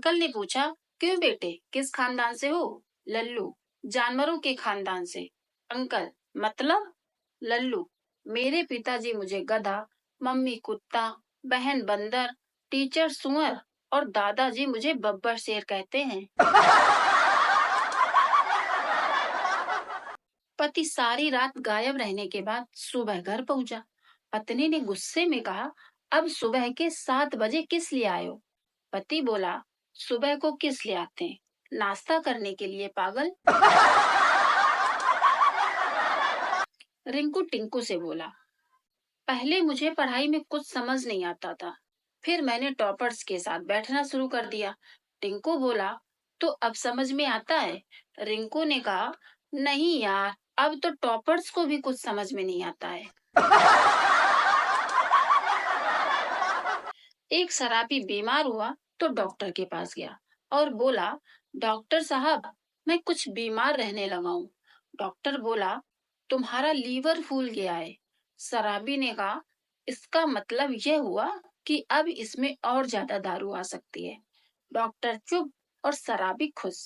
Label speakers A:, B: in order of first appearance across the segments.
A: Uncle ने पूछा, क्यों बेटे, किस खानदान से हो? लल्लू, जानवरों के खानदान से। अंकल, मतलब? लल्लू, मेरे पिताजी मुझे गधा, मम्मी कुत्ता, बहन बंदर, टीचर सुअर और दादाजी मुझे बब्बर शेर कहते हैं। पति सारी रात गायब रहने के बाद सुबह घर पहुंचा। पत्नी ने गुस्से में कहा, अब सुबह के 7 बजे किस लिए आए हो? पति बोला, सुबह को किस लिए आते हैं? नाश्ता करने के लिए, पागल। रिंकू टिंकू से बोला, पहले मुझे पढ़ाई में कुछ समझ नहीं आता था, फिर मैंने टॉपर्स के साथ बैठना शुरू कर दिया। टिंकू बोला, तो अब समझ में आता है? रिंकू ने कहा, नहीं यार, अब तो टॉपर्स को भी कुछ समझ में नहीं आता है। एक शराबी बीमार हुआ तो डॉक्टर के पास गया और बोला, डॉक्टर साहब, मैं कुछ बीमार रहने लगा हूँ। डॉक्टर बोला, तुम्हारा लीवर फूल गया है। शराबी ने कहा, इसका मतलब यह हुआ कि अब इसमें और ज्यादा दारू आ सकती है। डॉक्टर चुप और शराबी खुश।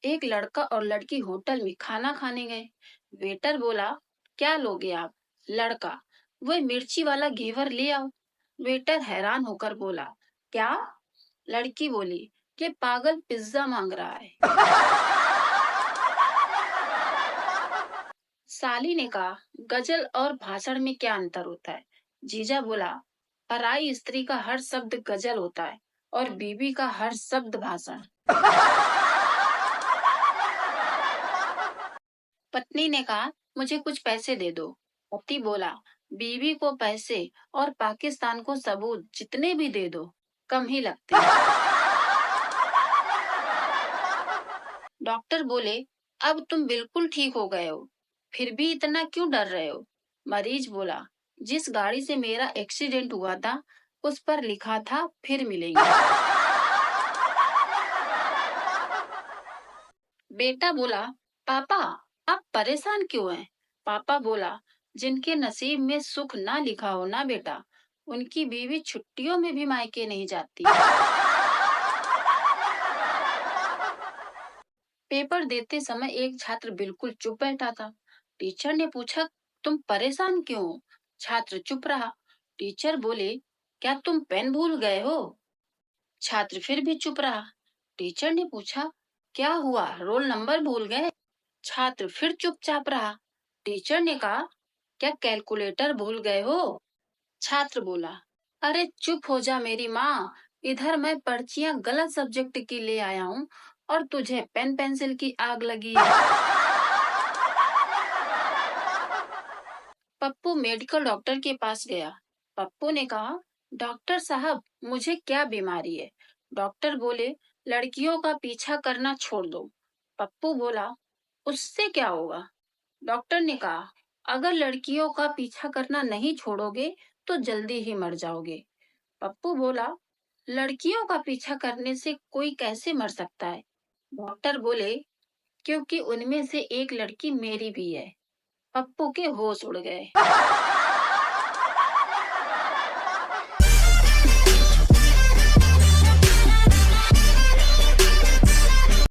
A: एक लड़का और लड़की होटल में खाना खाने गए। वेटर बोला, क्या लोगे आप? लड़का, वह मिर्ची वाला घेवर ले आओ। वेटर हैरान होकर बोला, क्या? लड़की बोली, ये पागल पिज्जा मांग रहा है। साली ने कहा, गजल और भाषण में क्या अंतर होता है? जीजा बोला, पराई स्त्री का हर शब्द गजल होता है और बीवी का हर शब्द भाषण। पत्नी ने कहा, मुझे कुछ पैसे दे दो। पति बोला, बीवी को पैसे और पाकिस्तान को सबूत जितने भी दे दो, कम ही लगते हैं। डॉक्टर बोले, अब तुम बिल्कुल ठीक हो गए हो, फिर भी इतना क्यों डर रहे हो? मरीज बोला, जिस गाड़ी से मेरा एक्सीडेंट हुआ था, उस पर लिखा था फिर मिलेंगे। बेटा बोला, पापा, आप परेशान क्यों हैं? पापा बोला, जिनके नसीब में सुख ना लिखा हो ना बेटा, उनकी बीवी छुट्टियों में भी मायके नहीं जाती। पेपर देते समय एक छात्र बिल्कुल चुप बैठा था। टीचर ने पूछा, तुम परेशान क्यों हो? छात्र चुप रहा। टीचर बोले, क्या तुम पेन भूल गए हो? छात्र फिर भी चुप रहा। टीचर ने पूछा, क्या हुआ, रोल नंबर भूल गए? छात्र फिर चुपचाप रहा। टीचर ने कहा, क्या कैलकुलेटर भूल गए हो? छात्र बोला, अरे चुप हो जा मेरी माँ, इधर मैं पर्चियां गलत सब्जेक्ट की ले आया हूँ और तुझे पेन पेंसिल की आग लगी है। पप्पू मेडिकल डॉक्टर के पास गया। पप्पू ने कहा, डॉक्टर साहब, मुझे क्या बीमारी है? डॉक्टर बोले, लड़कियों का पीछा करना छोड़ दो। पप्पू बोला, उससे क्या होगा? डॉक्टर ने कहा, अगर लड़कियों का पीछा करना नहीं छोड़ोगे तो जल्दी ही मर जाओगे। पप्पू बोला, लड़कियों का पीछा करने से कोई कैसे मर सकता है? डॉक्टर बोले, क्योंकि उनमें से एक लड़की मेरी भी है। पप्पू के होश उड़ गए।